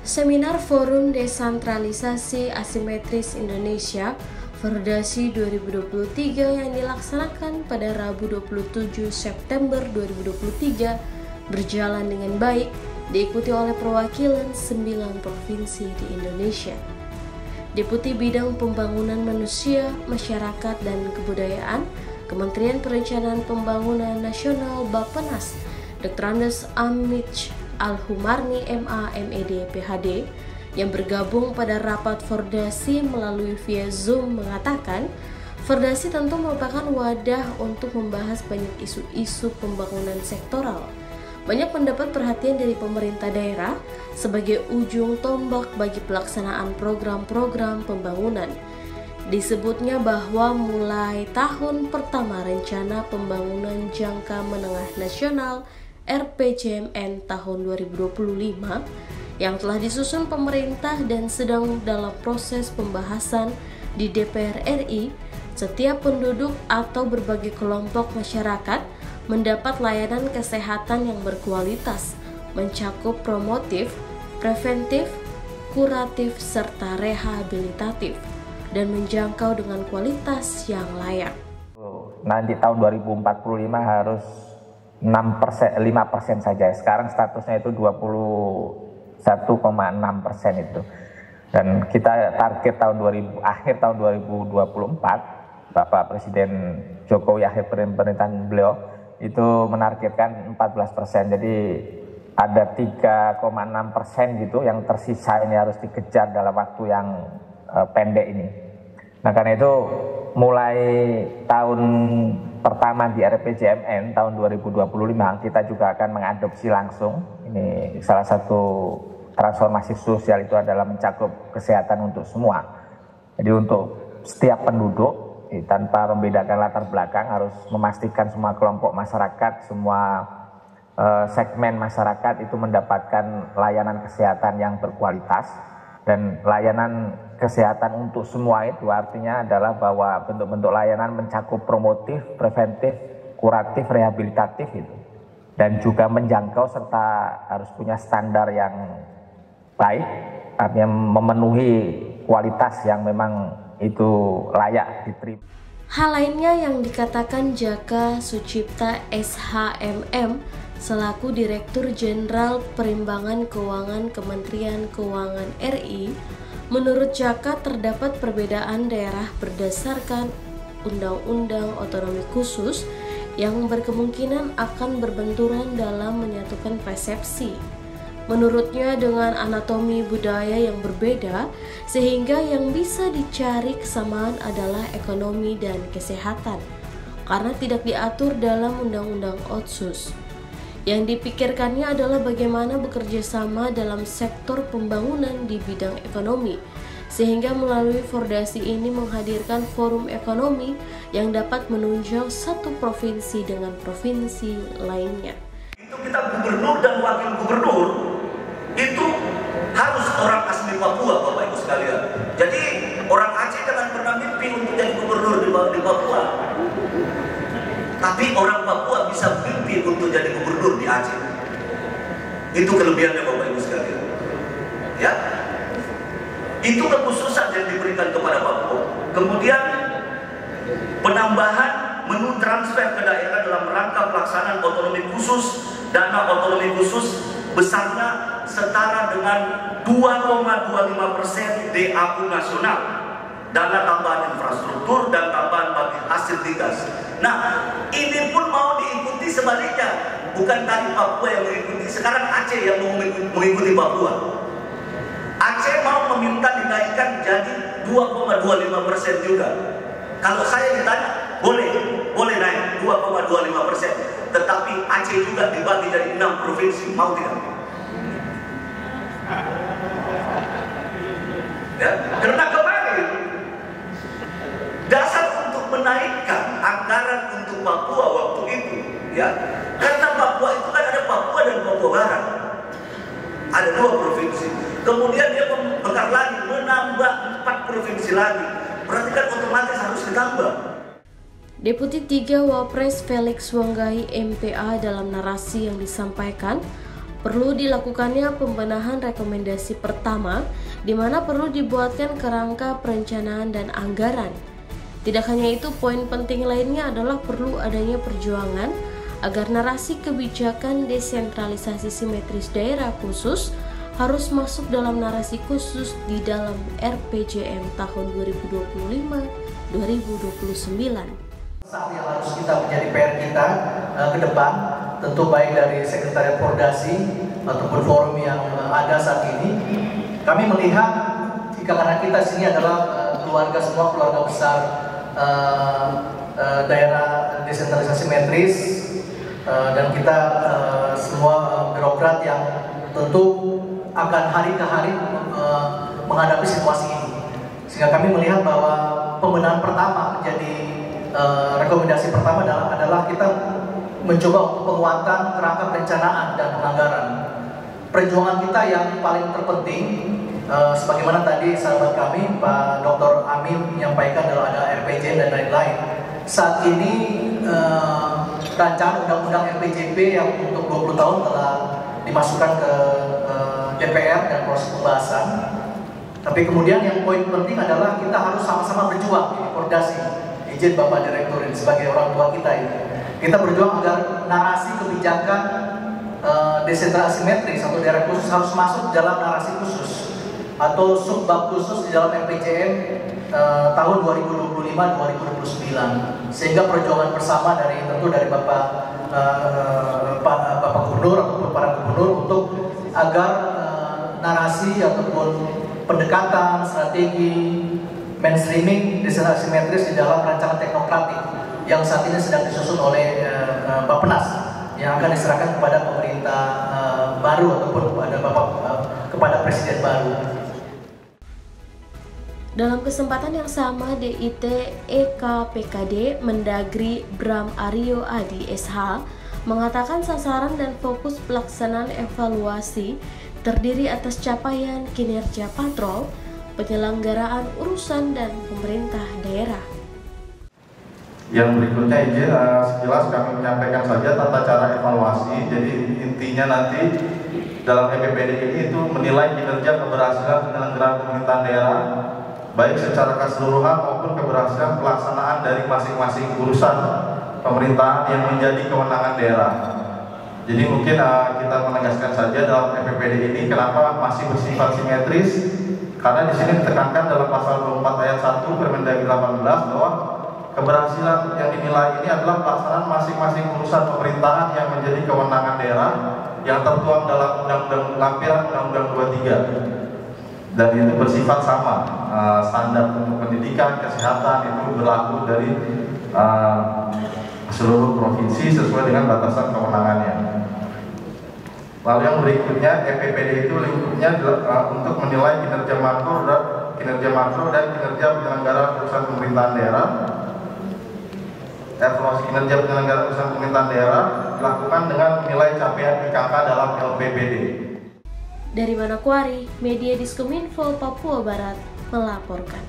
Seminar Forum Desentralisasi Asimetris Indonesia Fordasi 2023 yang dilaksanakan pada Rabu 27 September 2023 berjalan dengan baik, diikuti oleh perwakilan 9 provinsi di Indonesia. Deputi Bidang Pembangunan Manusia, Masyarakat, dan Kebudayaan, Kementerian Perencanaan Pembangunan Nasional Bappenas, Dr. Andes Amich Al-Humarni MA MED PhD yang bergabung pada rapat Fordasi melalui via Zoom mengatakan, Fordasi tentu merupakan wadah untuk membahas banyak isu-isu pembangunan sektoral. Banyak mendapat perhatian dari pemerintah daerah sebagai ujung tombak bagi pelaksanaan program-program pembangunan. Disebutnya bahwa mulai tahun pertama Rencana Pembangunan Jangka Menengah Nasional RPJMN tahun 2025 yang telah disusun pemerintah dan sedang dalam proses pembahasan di DPR RI, setiap penduduk atau berbagai kelompok masyarakat mendapat layanan kesehatan yang berkualitas, mencakup promotif, preventif, kuratif, serta rehabilitatif, dan menjangkau dengan kualitas yang layak. Nanti tahun 2045 5% saja. Sekarang statusnya itu 21,6% itu. Dan kita target akhir tahun 2024, Bapak Presiden Jokowi akhir pemerintahan beliau itu menargetkan 14%. Jadi ada 3,6% gitu yang tersisa ini harus dikejar dalam waktu yang pendek ini. Nah, karena itu mulai tahun pertama di RPJMN tahun 2025 kita juga akan mengadopsi langsung. Ini salah satu transformasi sosial itu adalah mencakup kesehatan untuk semua. Jadi untuk setiap penduduk tanpa membedakan latar belakang harus memastikan semua kelompok masyarakat, semua segmen masyarakat itu mendapatkan layanan kesehatan yang berkualitas. Dan layanan kesehatan untuk semua itu artinya adalah bahwa bentuk-bentuk layanan mencakup promotif, preventif, kuratif, rehabilitatif itu. Dan juga menjangkau serta harus punya standar yang baik, artinya memenuhi kualitas yang memang itu layak diterima. Hal lainnya yang dikatakan Jaka Sucipta SHMM selaku Direktur Jenderal Perimbangan Keuangan Kementerian Keuangan RI, menurut Jaka terdapat perbedaan daerah berdasarkan Undang-Undang Otonomi Khusus yang berkemungkinan akan berbenturan dalam menyatukan persepsi. Menurutnya dengan anatomi budaya yang berbeda, sehingga yang bisa dicari kesamaan adalah ekonomi dan kesehatan, karena tidak diatur dalam Undang-Undang Otsus. Yang dipikirkannya adalah bagaimana bekerja sama dalam sektor pembangunan di bidang ekonomi, sehingga melalui Fordasi ini menghadirkan forum ekonomi yang dapat menunjang satu provinsi dengan provinsi lainnya. Itu kita gubernur dan wakil gubernur itu harus orang asli Papua, Bapak Ibu sekalian. Jadi orang Aceh jangan pernah mimpi untuk jadi gubernur di Papua. Tapi orang Papua bisa mimpi untuk jadi gubernur di Aceh. Itu kelebihannya Bapak Ibu sekalian. Ya, itu kekhususan yang diberikan kepada Papua. Kemudian penambahan menu transfer ke daerah dalam rangka pelaksanaan otonomi khusus, dana otonomi khusus besarnya setara dengan 2,25% DAU nasional, dana tambahan infrastruktur dan tambahan bagi hasil dinas. Nah, ini pun mau diikuti sebaliknya, bukan tadi Papua yang mengikuti, sekarang Aceh yang mau mengikuti Papua. Aceh mau meminta dinaikkan jadi 2,25% juga. Kalau saya ditanya, boleh naik 2,25%, tetapi Aceh juga dibagi jadi 6 provinsi, mau tidak? Ya, karena kemarin dasar untuk menaikkan anggaran untuk Papua waktu itu, ya, karena Papua itu kan ada Papua dan Papua Barat, ada 2 provinsi. Kemudian dia membakar lagi, menambah 4 provinsi lagi, berarti kan otomatis harus ditambah. Deputi 3 Wapres Felix Wanggai MPA dalam narasi yang disampaikan Perlu dilakukannya pembenahan rekomendasi pertama, di mana perlu dibuatkan kerangka perencanaan dan anggaran. Tidak hanya itu, poin penting lainnya adalah perlu adanya perjuangan agar narasi kebijakan desentralisasi simetris daerah khusus harus masuk dalam narasi khusus di dalam RPJM tahun 2025-2029. Saat yang harus kita menjadi PR kita ke depan, tentu baik dari Sekretariat Pordasi ataupun forum yang ada saat ini, kami melihat karena kita sini adalah keluarga semua, keluarga besar daerah desentralisasi simetris, dan kita semua birokrat yang tentu akan hari ke hari menghadapi situasi ini, sehingga kami melihat bahwa pembenahan pertama menjadi rekomendasi pertama adalah kita mencoba untuk penguatan kerangka perencanaan dan penganggaran. Perjuangan kita yang paling terpenting, sebagaimana tadi sahabat kami Pak Dr. Amin menyampaikan, adalah ada RPJ dan lain-lain. Saat ini rancangan undang-undang RPJP yang untuk 20 tahun telah dimasukkan ke DPR dan proses pembahasan. Tapi kemudian yang poin penting adalah kita harus sama-sama berjuang di Pordasi. Izin Bapak Direktur ini sebagai orang tua kita ini. Kita berjuang agar narasi kebijakan desentralisasi simetris atau daerah khusus harus masuk dalam narasi khusus atau subbab khusus di dalam RPJM tahun 2025-2029, sehingga perjuangan bersama dari tentu dari Bapak Gubernur ataupun para gubernur untuk agar narasi ataupun pendekatan strategi mainstreaming desentralisasi simetris di dalam rancangan teknokratik yang saat ini sedang disusun oleh Bappenas yang akan diserahkan kepada pemerintah baru ataupun kepada presiden baru. Dalam kesempatan yang sama, DIT EKPKD Mendagri Bram Aryo Adi SH mengatakan sasaran dan fokus pelaksanaan evaluasi terdiri atas capaian kinerja patrol, penyelenggaraan urusan dan pemerintah daerah. Yang berikutnya izin sekilas kami menyampaikan saja tata cara evaluasi. Jadi intinya nanti dalam EPPD ini itu menilai kinerja keberhasilan penyelenggaraan pemerintahan daerah baik secara keseluruhan maupun keberhasilan pelaksanaan dari masing-masing urusan pemerintahan yang menjadi kewenangan daerah. Jadi mungkin kita menegaskan saja dalam EPPD ini kenapa masih bersifat simetris, karena di sini ditekankan dalam pasal 24 ayat 1 Permendagri 18 bahwa keberhasilan yang dinilai ini adalah pelaksanaan masing-masing urusan pemerintahan yang menjadi kewenangan daerah yang tertuang dalam Undang-Undang Lampiran Undang-Undang 23, dan itu bersifat sama. Standar untuk pendidikan, kesehatan itu berlaku dari seluruh provinsi sesuai dengan batasan kewenangannya. Lalu yang berikutnya, EPPD itu lingkupnya untuk menilai kinerja makro dan kinerja penyelenggaraan urusan pemerintahan daerah. Evaluasi kinerja penyelenggaraan urusan pemerintahan daerah dilakukan dengan menilai capaian IKK dalam LPPD. Dari Manokwari, Media Diskominfo Papua Barat melaporkan.